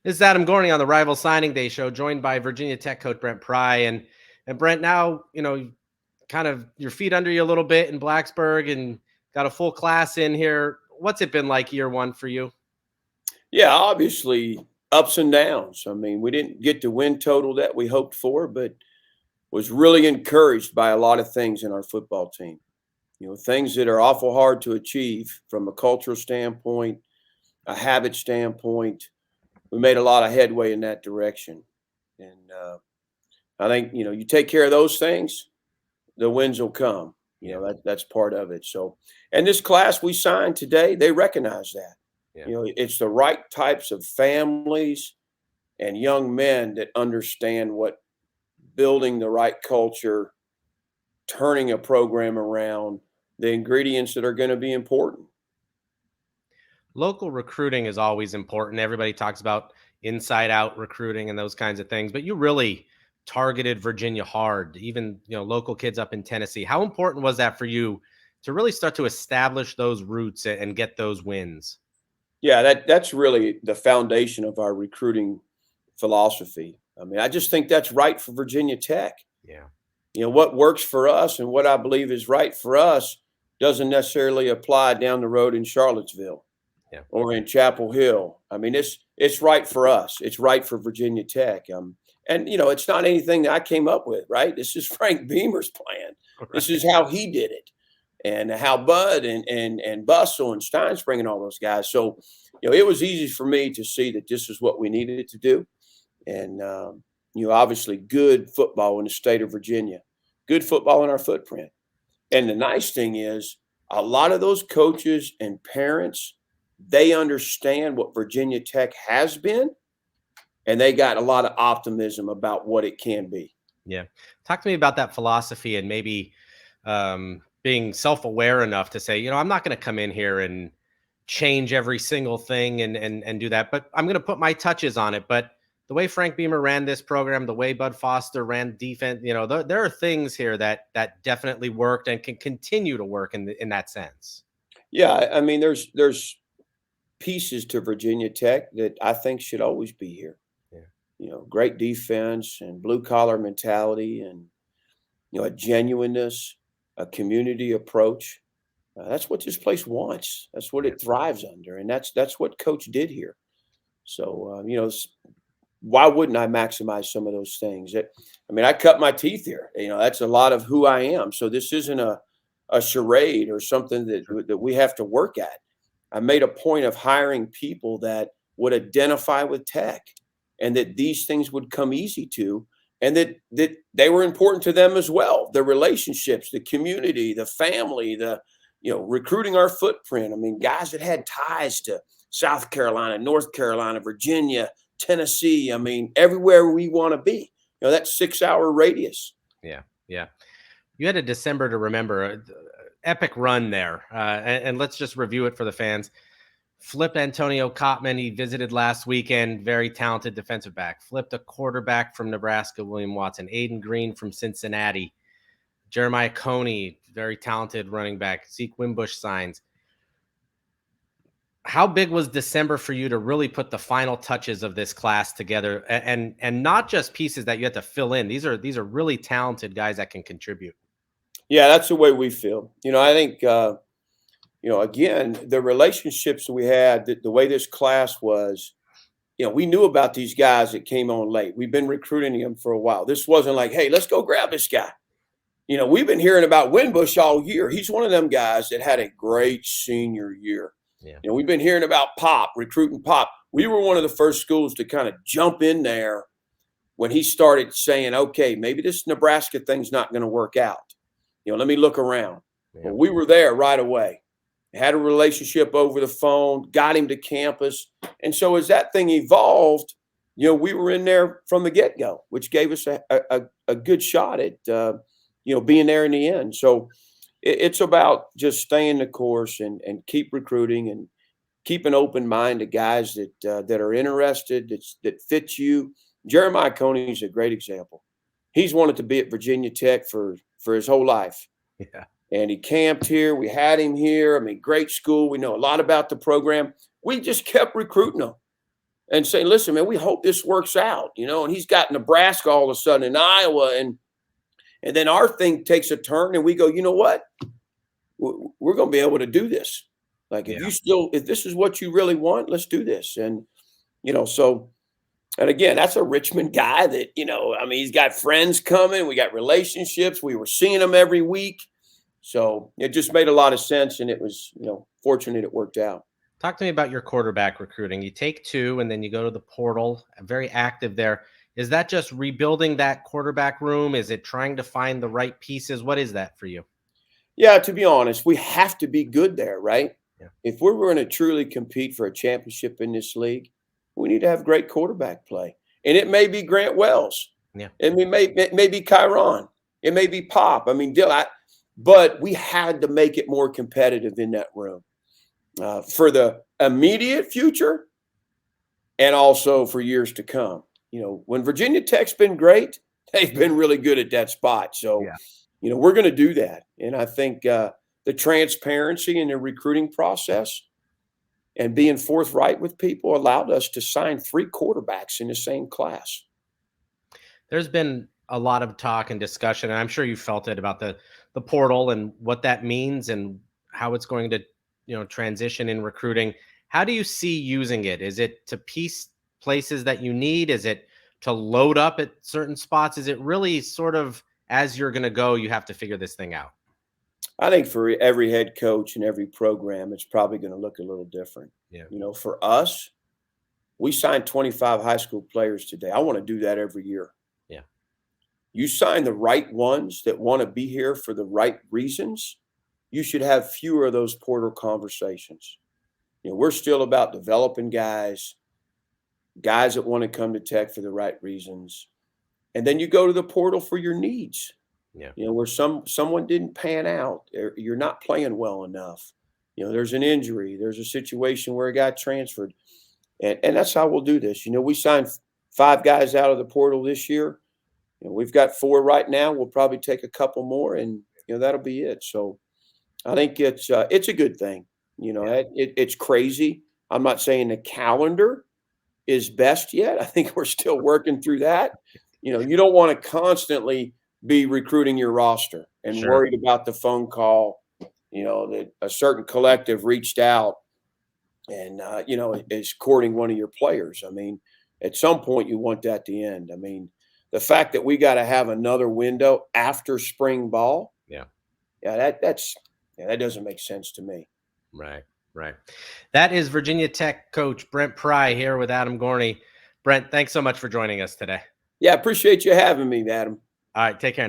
This is Adam Gorney on the Rival Signing Day show, joined by Virginia Tech coach Brent Pry. And Brent, now kind of your feet under you a little bit in Blacksburg, and got a full class in here. What's it been like year one for you? Yeah, obviously ups and downs. I mean, we didn't get the win total that we hoped for, but was really encouraged by a lot of things in our football team. Things that are awful hard to achieve from a cultural standpoint, a habit standpoint. We made a lot of headway in that direction. And I think, you take care of those things, the wins will come. That's part of it. So, and this class we signed today, they recognize that. Yeah. It's the right types of families and young men that understand what building the right culture, turning a program around, the ingredients that are going to be important. Local recruiting is always important. Everybody talks about inside out recruiting and those kinds of things, but you really targeted Virginia hard, even, local kids up in Tennessee. How important was that for you to really start to establish those roots and get those wins? Yeah, that's really the foundation of our recruiting philosophy. I mean, I just think that's right for Virginia Tech. Yeah. What works for us and what I believe is right for us doesn't necessarily apply down the road in Charlottesville. Yeah. Or in Chapel Hill. I mean, it's right for us. It's right for Virginia Tech. And it's not anything that I came up with, right? This is Frank Beamer's plan. Right. This is how he did it, and how Bud and Bustle and Steinspring and all those guys. So, it was easy for me to see that this is what we needed to do, and obviously good football in the state of Virginia, good football in our footprint. And the nice thing is, a lot of those coaches and parents, they understand what Virginia Tech has been, and they got a lot of optimism about what it can be. Yeah. Talk to me about that philosophy, and maybe being self-aware enough to say, I'm not going to come in here and change every single thing and do that, but I'm going to put my touches on it. But the way Frank Beamer ran this program, the way Bud Foster ran defense, there are things here that definitely worked and can continue to work in that sense. Yeah, I mean, there's pieces to Virginia Tech that I think should always be here. Yeah. Great defense and blue collar mentality, and a genuineness, a community approach. That's what this place wants. That's what it thrives under, and that's what Coach did here. So why wouldn't I maximize some of those things? I cut my teeth here. That's a lot of who I am. So this isn't a charade or something that we have to work at. I made a point of hiring people that would identify with Tech, and that these things would come easy to, and that they were important to them as well. The relationships, the community, the family, recruiting our footprint. I mean, guys that had ties to South Carolina, North Carolina, Virginia, Tennessee. I mean, everywhere we want to be. That 6-hour radius. Yeah. Yeah. You had a December to remember. Epic run there. And let's just review it for the fans. Flipped Antonio Cotman. He visited last weekend. Very talented defensive back. Flipped a quarterback from Nebraska, William Watson. Aiden Green from Cincinnati. Jeremiah Coney, very talented running back. Zeke Wimbush signs. How big was December for you to really put the final touches of this class together, and not just pieces that you had to fill in? These are really talented guys that can contribute. Yeah, that's the way we feel. I think, again, the relationships we had, the way this class was, we knew about these guys that came on late. We've been recruiting them for a while. This wasn't like, hey, let's go grab this guy. We've been hearing about Wimbush all year. He's one of them guys that had a great senior year. Yeah. We've been hearing about Pop, recruiting Pop. We were one of the first schools to kind of jump in there when he started saying, okay, maybe this Nebraska thing's not going to work out. Let me look around. Yeah. Well, we were there right away. Had a relationship over the phone, got him to campus. And so as that thing evolved, we were in there from the get-go, which gave us a good shot at, being there in the end. So it's about just staying the course and keep recruiting and keep an open mind to guys that are interested, that fit you. Jeremiah Coney is a great example. He's wanted to be at Virginia Tech for his whole life. Yeah. And he camped here. We had him here. Great school. We know a lot about the program. We just kept recruiting him. and saying, listen, man, we hope this works out, and he's got Nebraska all of a sudden and Iowa. And then our thing takes a turn and we go, you know what? We're going to be able to do this. Like Yeah. if this is what you really want, let's do this. And, so, and again, that's a Richmond guy that, he's got friends coming. We got relationships. We were seeing him every week. So it just made a lot of sense. And it was, fortunate it worked out. Talk to me about your quarterback recruiting. You take 2 and then you go to the portal, very active there. Is that just rebuilding that quarterback room? Is it trying to find the right pieces? What is that for you? Yeah, to be honest, we have to be good there, right? Yeah. If we're going to truly compete for a championship in this league, we need to have great quarterback play. And it may be Grant Wells. Yeah. And it may be Kyron. It may be Pop. I mean, but we had to make it more competitive in that room for the immediate future and also for years to come. When Virginia Tech's been great, they've been really good at that spot. So, yeah. We're going to do that. And I think the transparency in the recruiting process and being forthright with people allowed us to sign 3 quarterbacks in the same class. There's been a lot of talk and discussion, and I'm sure you felt it about the portal and what that means and how it's going to, transition in recruiting. How do you see using it? Is it to piece places that you need? Is it to load up at certain spots? Is it really sort of as you're going to go, you have to figure this thing out? I think for every head coach and every program, it's probably going to look a little different. Yeah. For us, we signed 25 high school players today. I want to do that every year. Yeah. You sign the right ones that want to be here for the right reasons, you should have fewer of those portal conversations. We're still about developing guys that want to come to Tech for the right reasons. And then you go to the portal for your needs. Yeah. Where someone didn't pan out, you're not playing well enough. There's an injury, there's a situation where a guy transferred. And that's how we'll do this. We signed 5 guys out of the portal this year. We've got 4 right now. We'll probably take a couple more, and that'll be it. So I think it's a good thing. It's crazy. I'm not saying the calendar is best yet. I think we're still working through that. You don't want to constantly be recruiting your roster and Sure. worried about the phone call, that a certain collective reached out and, is courting one of your players. I mean, at some point you want that to end. I mean, the fact that we got to have another window after spring ball. Yeah. Yeah. That doesn't make sense to me. Right. That is Virginia Tech coach Brent Pry here with Adam Gorney. Brent, thanks so much for joining us today. Yeah. Appreciate you having me, Adam. All right. Take care.